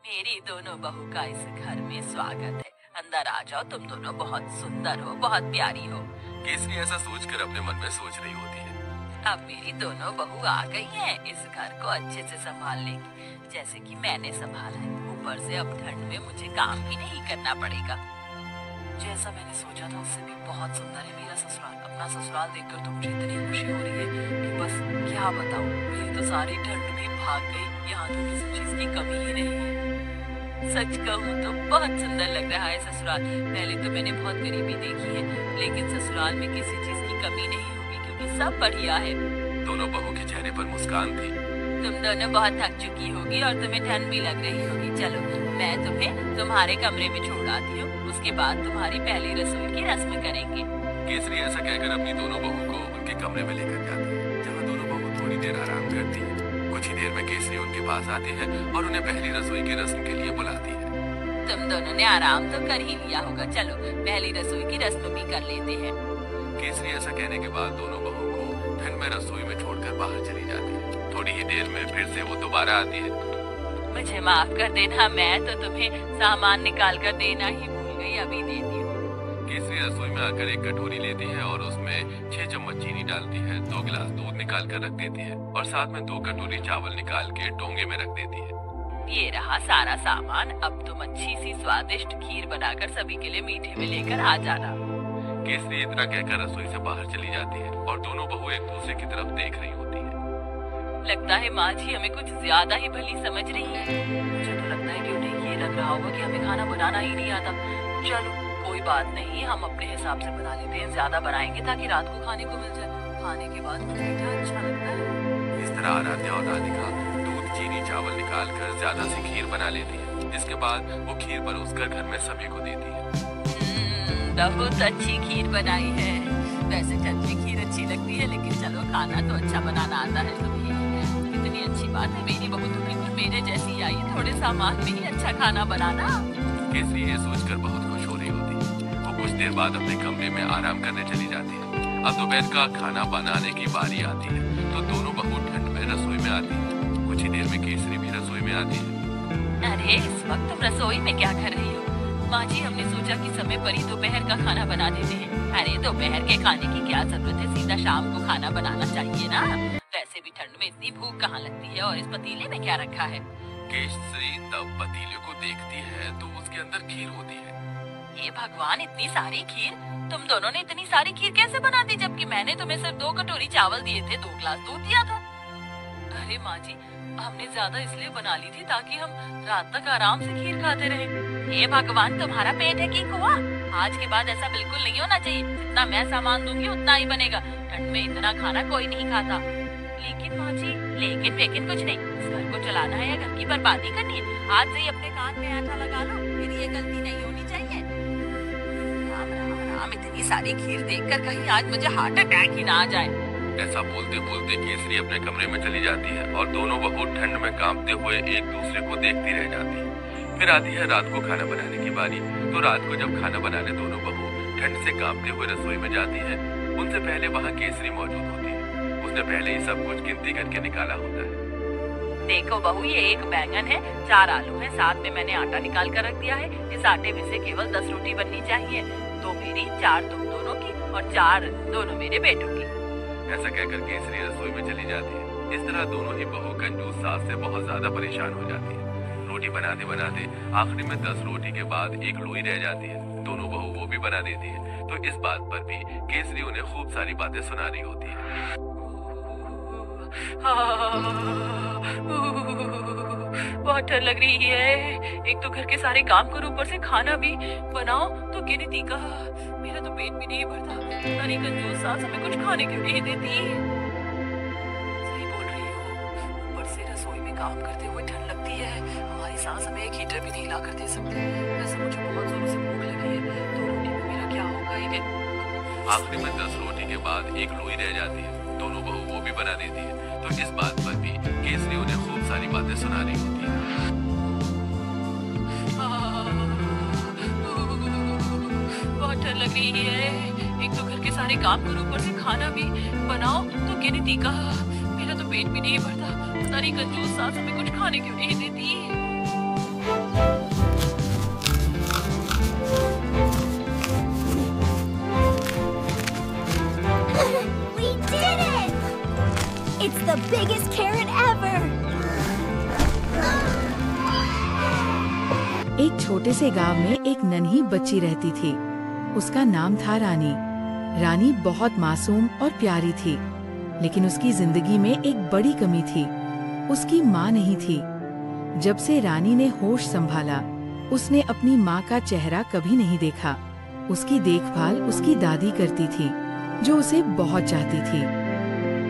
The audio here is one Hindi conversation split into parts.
मेरी दोनों बहू का इस घर में स्वागत है। अंदर आ जाओ, तुम दोनों बहुत सुंदर हो, बहुत प्यारी हो। केसरी ऐसा सोचकर अपने मन में सोच रही होती है। अब मेरी दोनों बहू आ गई हैं, इस घर को अच्छे से संभाल लेगी, जैसे कि मैंने संभाला है। ऊपर से अब ठंड में मुझे काम भी नहीं करना पड़ेगा। जैसा मैंने सोचा था उससे भी बहुत सुंदर है मेरा ससुराल। अपना ससुराल देखकर तो मुझे इतनी खुशी हो रही है कि बस क्या बताऊं। मेरी तो सारी ठंड भी भाग गई, यहाँ तो किसी चीज की कमी ही नहीं है। सच कहूँ तो बहुत सुंदर लग रहा है ससुराल। पहले तो मैंने बहुत गरीबी देखी है, लेकिन ससुराल में किसी चीज की कमी नहीं होगी क्योंकि सब बढ़िया है। दोनों बहू के चेहरे पर मुस्कान थी। तुम दोनों बहुत थक चुकी होगी और तुम्हें ठंड भी लग रही होगी। चलो मैं तुम्हें तुम्हारे कमरे में छोड़ आती हूँ, उसके बाद तुम्हारी पहली रसोई की रस्म करेंगे। केसरी ऐसा कहकर अपनी दोनों बहू को उनके कमरे में लेकर जाती है, जहाँ दोनों बहू थोड़ी देर आराम करती है। कुछ ही देर में केसरी उनके पास आती है और उन्हें पहली रसोई की रस्म के लिए बुलाती है। तुम दोनों ने आराम तो कर ही लिया होगा, चलो पहली रसोई की रस्म भी कर लेते हैं। केसरी ऐसा कहने के बाद दोनों बहू को ठंड में रसोई में छोड़कर बाहर चली जाती है। थोड़ी ही देर में फिर से वो दोबारा आती है। मुझे माफ कर देना, मैं तो तुम्हें सामान निकाल कर देना ही भूल गई, अभी देती हूँ। केसरी रसोई में आकर एक कटोरी लेती है और उसमें 6 चम्मच चीनी डालती है, 2 गिलास दूध निकाल कर रख देती है और साथ में 2 कटोरी चावल निकाल के डोंगे में रख देती है। ये रहा सारा सामान। अब तुम अच्छी सी स्वादिष्ट खीर बनाकर सभी के लिए मीठे में लेकर आ जाना। केसरी इतना कहकर रसोई से बाहर चली जाती है और दोनों बहू एक दूसरे की तरफ देख रही होती है। लगता है माँ जी हमें कुछ ज्यादा ही भली समझ रही है। मुझे तो लगता है कि उन्हें ये लग रहा होगा कि हमें खाना बनाना ही नहीं आता। चलो कोई बात नहीं, हम अपने हिसाब से बना लेते हैं। ज्यादा बनाएंगे ताकि रात को खाने को मिल जाए। खाने के बाद कुछ मीठा अच्छा लगता है। इस तरह आराध्या और राधिका दूध चीनी चावल निकाल कर ज्यादा सी खीर बना लेती है, जिसके बाद वो खीर परोसकर घर में सभी को देती है। बहुत अच्छी खीर बनाई है। वैसे ठंडी खीर अच्छी लगती है, लेकिन चलो खाना तो अच्छा बनाना आता है तुम्हें। कितनी अच्छी बात है, मेरी बहू तो बिल्कुल मेरे जैसी आई है, थोड़े सामान में ही अच्छा खाना बनाना। केसरी ये सोचकर बहुत खुश हो रही होती है। वो कुछ देर बाद अपने कमरे में आराम करने चली जाती है। अब दोपहर का खाना बनाने की बारी आती है, तो दोनों बहू ठंड में रसोई में आती है। कुछ ही देर में केसरी भी रसोई में आती है। अरे इस वक्त तुम रसोई में क्या कर रही हो? माँ जी हमने सोचा कि समय पर ही दोपहर का खाना बना देते हैं। अरे दोपहर के खाने की क्या जरूरत है, सीधा शाम को खाना बनाना चाहिए ना। वैसे भी ठंड में इतनी भूख कहाँ लगती है, और इस पतीले में क्या रखा है? केसरी तब पतीले को देखती है तो उसके अंदर खीर होती है। ये भगवान, इतनी सारी खीर! तुम दोनों ने इतनी सारी खीर कैसे बना दी, जबकि मैंने तुम्हें सिर्फ 2 कटोरी चावल दिए थे, 2 गिलास दूध दिया था। अरे माँ जी हमने ज्यादा इसलिए बना ली थी ताकि हम रात तक आराम से खीर खाते रहे। हे भगवान, तुम्हारा पेट है कि कुआं? आज के बाद ऐसा बिल्कुल नहीं होना चाहिए। जितना मैं सामान दूंगी उतना ही बनेगा। ठंड में इतना खाना कोई नहीं खाता। लेकिन माँ जी, लेकिन कुछ नहीं। इस घर को चलाना है या घर की बर्बादी करनी है? आज से ही अपने कान में आटा लगा लो, फिर ये गलती नहीं होनी चाहिए। राम राम राम, इतनी सारी खीर देखकर कहीं आज मुझे हार्ट अटैक ही ना आ जाए। ऐसा बोलते बोलते केसरी अपने कमरे में चली जाती है और दोनों बहू ठंड में कांपते हुए एक दूसरे को देखती रह जाती है। फिर आती है रात को खाना बनाने की बारी। तो रात को जब खाना बनाने दोनों बहू ठंड से कांपते हुए रसोई में जाती है, उनसे पहले वहाँ केसरी मौजूद होती है। उसने पहले ही सब कुछ गिनती करके निकाला होता है। देखो बहू, ये 1 बैंगन है, 4 आलू है, साथ में मैंने आटा निकाल कर रख दिया है। इस आटे में से केवल 10 रोटी बननी चाहिए, 2 मेरी, 4 तुम दोनों की और 4 दोनों मेरे बेटों की। ऐसा कहकर केसरी रसोई में चली जाती है। इस तरह दोनों ही बहू कंजूस सास से बहुत ज्यादा परेशान हो जाती है। रोटी बनाते बनाते आखिरी में 10 रोटी के बाद 1 लोई रह जाती है। दोनों बहू वो भी बना देती है। तो इस बात पर भी केसरी उन्हें खूब सारी बातें सुना रही होती है। बहुत डर लग रही है। एक तो घर के सारे काम करो, ऊपर से खाना भी बनाओ, तो गिनती का मेरा तो पेट भी नहीं भरता। अरे कंजूस सास हमें कुछ खाने क्यों नहीं देती? सही बोल रही हो, ऊपर से रसोई में काम करते हुए ठंड लगती है। हमारी सास हमें एक हीटर भी नहीं ला कर दे सकती। वैसे मुझे बहुत जोरों से भूख लगी है, तो रोटी में मेरा क्या होगा ये? आखिरी में 10 रोटी के बाद 1 लोई रह जाती है। दोनों बहू वो भी बना देती है। तो इस बात पर भी केसरी उन्हें खूब सारी बातें सुना रही होती है। बहुत डर लग रही है। एक तो घर के सारे काम करो, ऊपर से खाना भी बनाओ, तो गिनती का मेरा तो पेट भी नहीं भरता। पता नहीं कंजूस सास हमें कुछ खाने क्यों नहीं देती। एक छोटे से गांव में एक नन्ही बच्ची रहती थी। उसका नाम था रानी। रानी बहुत मासूम और प्यारी थी, लेकिन उसकी जिंदगी में एक बड़ी कमी थी। उसकी माँ नहीं थी। जब से रानी ने होश संभाला, उसने अपनी माँ का चेहरा कभी नहीं देखा। उसकी देखभाल उसकी दादी करती थी, जो उसे बहुत चाहती थी।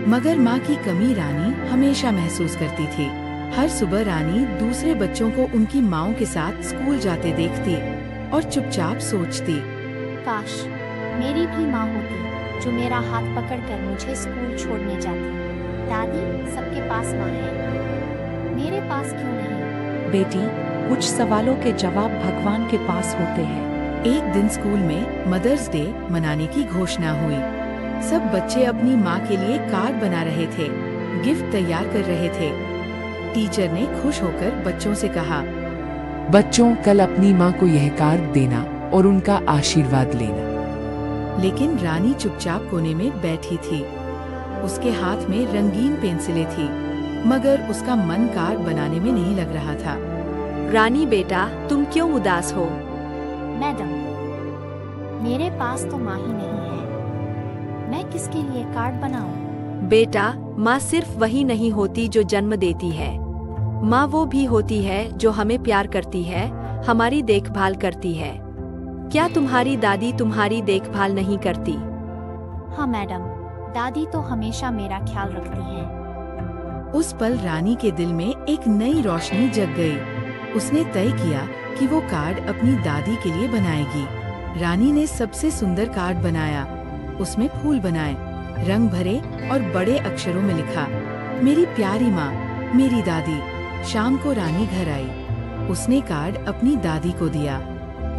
मगर माँ की कमी रानी हमेशा महसूस करती थी। हर सुबह रानी दूसरे बच्चों को उनकी माँओं के साथ स्कूल जाते देखती और चुपचाप सोचती, काश मेरी भी माँ होती जो मेरा हाथ पकड़कर मुझे स्कूल छोड़ने जाती। दादी, सबके पास माँ है, मेरे पास क्यों नहीं? बेटी, कुछ सवालों के जवाब भगवान के पास होते हैं। एक दिन स्कूल में मदर्स डे मनाने की घोषणा हुई। सब बच्चे अपनी माँ के लिए कार्ड बना रहे थे, गिफ्ट तैयार कर रहे थे। टीचर ने खुश होकर बच्चों से कहा, बच्चों, कल अपनी माँ को यह कार्ड देना और उनका आशीर्वाद लेना। लेकिन रानी चुपचाप कोने में बैठी थी। उसके हाथ में रंगीन पेंसिलें थी, मगर उसका मन कार्ड बनाने में नहीं लग रहा था। रानी बेटा, तुम क्यों उदास हो? मैडम, मेरे पास तो माँ ही नहीं है, मैं किसके लिए कार्ड बनाऊं? बेटा, माँ सिर्फ वही नहीं होती जो जन्म देती है। माँ वो भी होती है जो हमें प्यार करती है, हमारी देखभाल करती है। क्या तुम्हारी दादी तुम्हारी देखभाल नहीं करती? हाँ मैडम, दादी तो हमेशा मेरा ख्याल रखती है। उस पल रानी के दिल में एक नई रोशनी जग गई। उसने तय किया कि वो कार्ड अपनी दादी के लिए बनाएगी। रानी ने सबसे सुंदर कार्ड बनाया। उसमें फूल बनाए, रंग भरे और बड़े अक्षरों में लिखा, मेरी प्यारी माँ, मेरी दादी। शाम को रानी घर आई। उसने कार्ड अपनी दादी को दिया।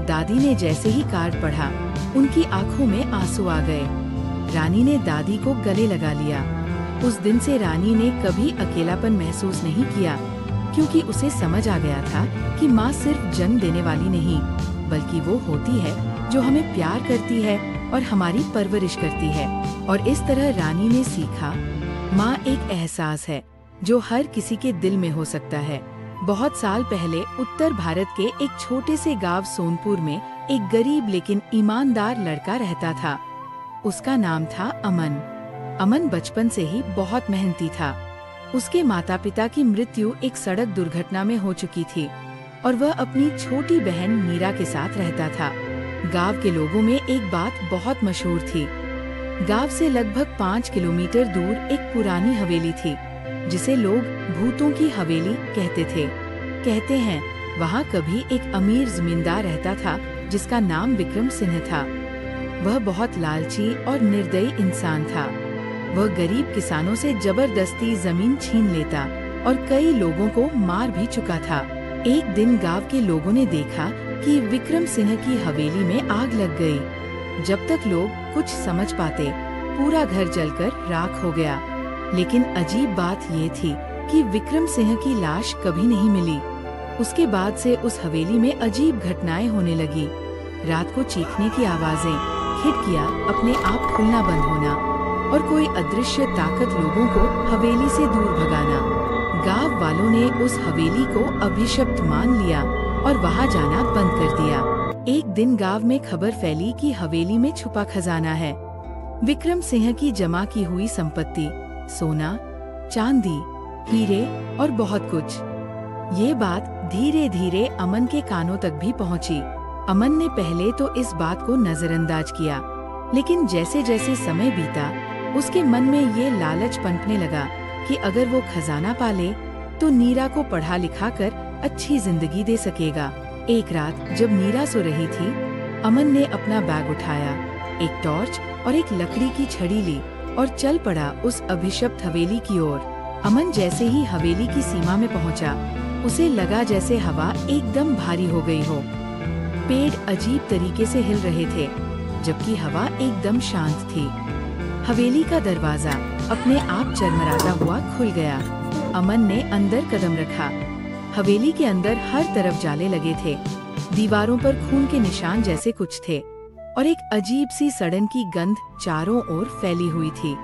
दादी ने जैसे ही कार्ड पढ़ा, उनकी आंखों में आंसू आ गए। रानी ने दादी को गले लगा लिया। उस दिन से रानी ने कभी अकेलापन महसूस नहीं किया, क्योंकि उसे समझ आ गया था कि माँ सिर्फ जन्म देने वाली नहीं, बल्कि वो होती है जो हमें प्यार करती है और हमारी परवरिश करती है। और इस तरह रानी ने सीखा, माँ एक एहसास है जो हर किसी के दिल में हो सकता है। बहुत साल पहले उत्तर भारत के एक छोटे से गांव सोनपुर में एक गरीब लेकिन ईमानदार लड़का रहता था। उसका नाम था अमन। अमन बचपन से ही बहुत मेहनती था। उसके माता पिता की मृत्यु एक सड़क दुर्घटना में हो चुकी थी और वह अपनी छोटी बहन मीरा के साथ रहता था। गांव के लोगों में एक बात बहुत मशहूर थी। गांव से लगभग 5 किलोमीटर दूर एक पुरानी हवेली थी, जिसे लोग भूतों की हवेली कहते थे। कहते हैं वहाँ कभी एक अमीर जमींदार रहता था जिसका नाम विक्रम सिंह था। वह बहुत लालची और निर्दयी इंसान था। वह गरीब किसानों से जबरदस्ती जमीन छीन लेता और कई लोगों को मार भी चुका था। एक दिन गांव के लोगों ने देखा कि विक्रम सिंह की हवेली में आग लग गई। जब तक लोग कुछ समझ पाते, पूरा घर जलकर राख हो गया। लेकिन अजीब बात ये थी कि विक्रम सिंह की लाश कभी नहीं मिली। उसके बाद से उस हवेली में अजीब घटनाएं होने लगी। रात को चीखने की आवाजें, खिड़कियां अपने आप खुलना बंद होना और कोई अदृश्य ताकत लोगों को हवेली से दूर भगाना। गांव वालों ने उस हवेली को अभिशप्त मान लिया और वहां जाना बंद कर दिया। एक दिन गांव में खबर फैली कि हवेली में छुपा खजाना है। विक्रम सिंह की जमा की हुई संपत्ति, सोना, चांदी, हीरे और बहुत कुछ। ये बात धीरे धीरे अमन के कानों तक भी पहुंची। अमन ने पहले तो इस बात को नजरअंदाज किया, लेकिन जैसे जैसे समय बीता, उसके मन में ये लालच पनपने लगा कि अगर वो खजाना पाले तो नीरा को पढ़ा लिखा कर अच्छी जिंदगी दे सकेगा। एक रात जब नीरा सो रही थी, अमन ने अपना बैग उठाया, एक टॉर्च और एक लकड़ी की छड़ी ली और चल पड़ा उस अभिशप्त हवेली की ओर। अमन जैसे ही हवेली की सीमा में पहुंचा, उसे लगा जैसे हवा एकदम भारी हो गई हो। पेड़ अजीब तरीके से हिल रहे थे, जबकि हवा एकदम शांत थी। हवेली का दरवाजा अपने आप चरमराता हुआ खुल गया। अमन ने अंदर कदम रखा। हवेली के अंदर हर तरफ जाले लगे थे। दीवारों पर खून के निशान जैसे कुछ थे और एक अजीब सी सड़न की गंध चारों ओर फैली हुई थी।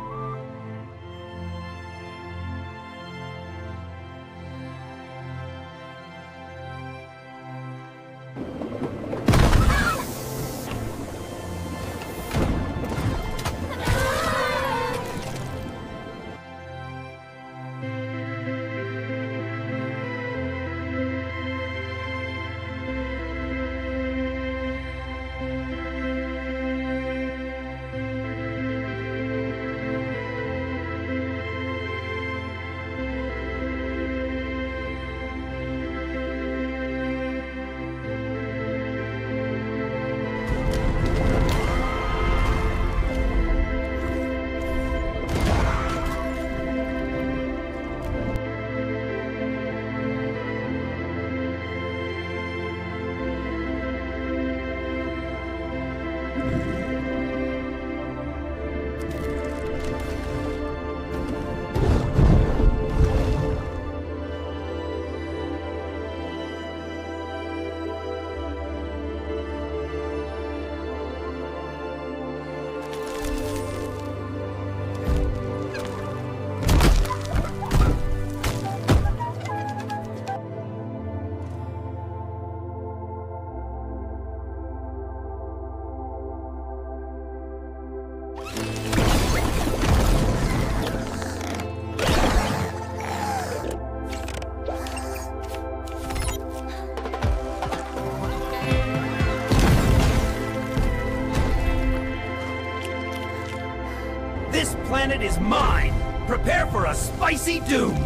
planet is mine. Prepare for a spicy doom.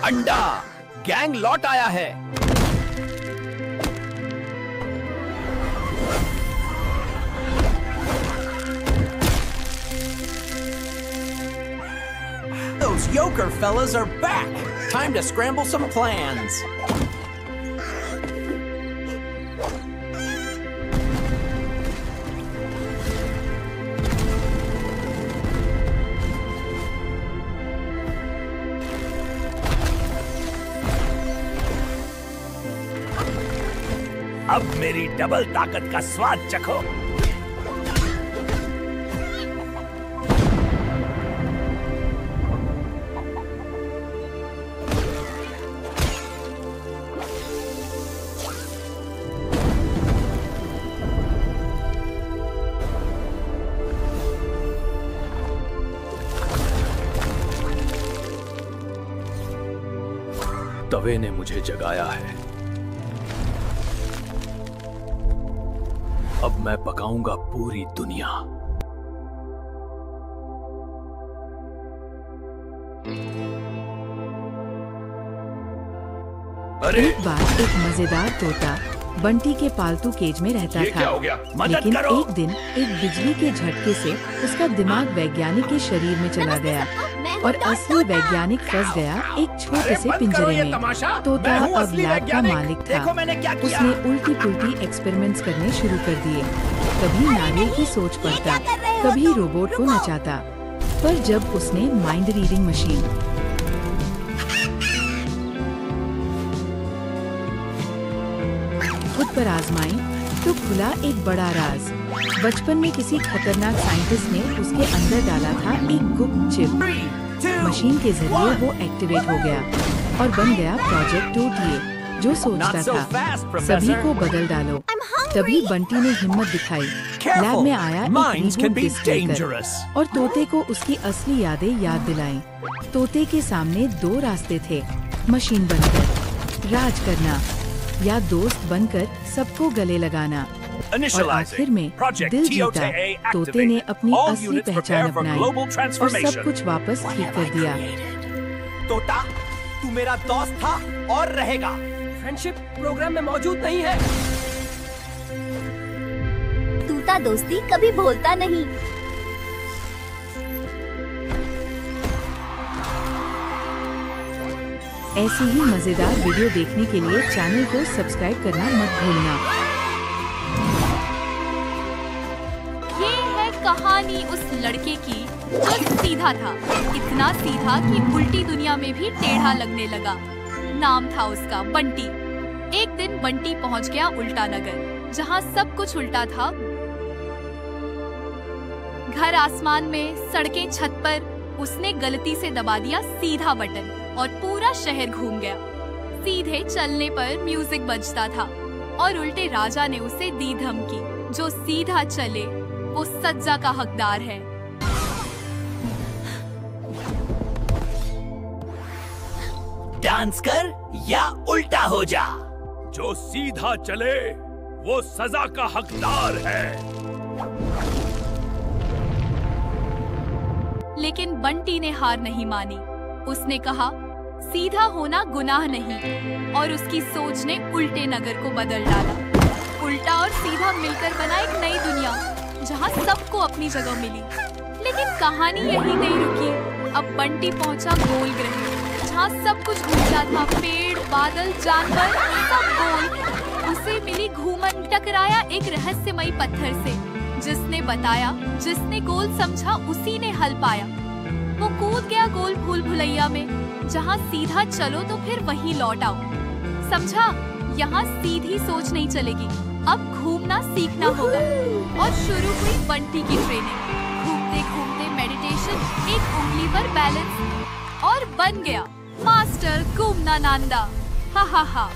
अंडा, गैंग लौट आया है। Those Yoker fellas are back. Time to scramble some plans. अब मेरी डबल ताकत का स्वाद चखो। तवे ने मुझे जगाया है। अब मैं पकाऊंगा पूरी दुनिया। एक बार एक मजेदार तोता बंटी के पालतू केज में रहता था। क्या हो गया? मदद लेकिन करो। एक दिन एक बिजली के झटके से उसका दिमाग वैज्ञानिक के शरीर में चला गया और असली वैज्ञानिक फंस गया एक छोटे से पिंजरे में। तोता अब लैब का मालिक था। उसने उल्टी पुल्टी एक्सपेरिमेंट्स करने शुरू कर दिए। कभी नारियल की सोच पढ़ता, कभी रोबोट को नचाता। पर जब उसने माइंड रीडिंग मशीन खुद पर आजमाई तो खुला एक बड़ा राज। बचपन में किसी खतरनाक साइंटिस्ट ने उसके अंदर डाला था एक गुप्त चिप। मशीन के जरिए वो एक्टिवेट हो गया और बन गया प्रोजेक्ट टोटिए, जो सोचता था सभी को बदल डालो। तभी बंटी ने हिम्मत दिखाई, लैब में आया एक रिमोट डिस्प्ले कर और तोते को उसकी असली यादें याद दिलाई। तोते के सामने दो रास्ते थे, मशीन बनकर राज करना या दोस्त बनकर सबको गले लगाना। और आखिर में दिल जीता। तोते ने अपनी असली पहचान अपनाई और सब कुछ वापस ठीक कर दिया। तोता, तू मेरा दोस्त था और रहेगा। फ्रेंडशिप प्रोग्राम में मौजूद नहीं है। तोता दोस्ती कभी भूलता नहीं। ऐसी ही मजेदार वीडियो देखने के लिए चैनल को सब्सक्राइब करना मत भूलना। ये है कहानी उस लड़के की जो सीधा था, इतना सीधा कि उल्टी दुनिया में भी टेढ़ा लगने लगा। नाम था उसका बंटी। एक दिन बंटी पहुंच गया उल्टा नगर, जहां सब कुछ उल्टा था। घर आसमान में, सड़कें छत पर। उसने गलती से दबा दिया सीधा बटन और पूरा शहर घूम गया। सीधे चलने पर म्यूजिक बजता था और उल्टे राजा ने उसे दी धमकी, जो सीधा चले वो सज्जा का हकदार है। डांस कर या उल्टा हो जा। जो सीधा चले वो सजा का हकदार है। लेकिन बंटी ने हार नहीं मानी। उसने कहा सीधा होना गुनाह नहीं, और उसकी सोच ने उल्टे नगर को बदल डाला। उल्टा और सीधा मिलकर बना एक नई दुनिया, जहां सबको अपनी जगह मिली। लेकिन कहानी यही नहीं रुकी। अब बंटी पहुंचा गोल ग्रह, जहाँ सब कुछ घूमता था, पेड़, बादल, जानवर, सब गोल। उसे मिली घूमन टकराया एक रहस्यमयी पत्थर से, जिसने बताया जिसने गोल समझा उसी ने हल पाया। वो कूद गया गोल भूल भुलैया में, जहाँ सीधा चलो तो फिर वहीं लौट आओ। समझा, यहाँ सीधी सोच नहीं चलेगी, अब घूमना सीखना होगा। और शुरू हुई बंटी की ट्रेनिंग। घूमते घूमते मेडिटेशन, एक उंगली पर बैलेंस, और बन गया मास्टर घूमना नांदा। हा हा हा।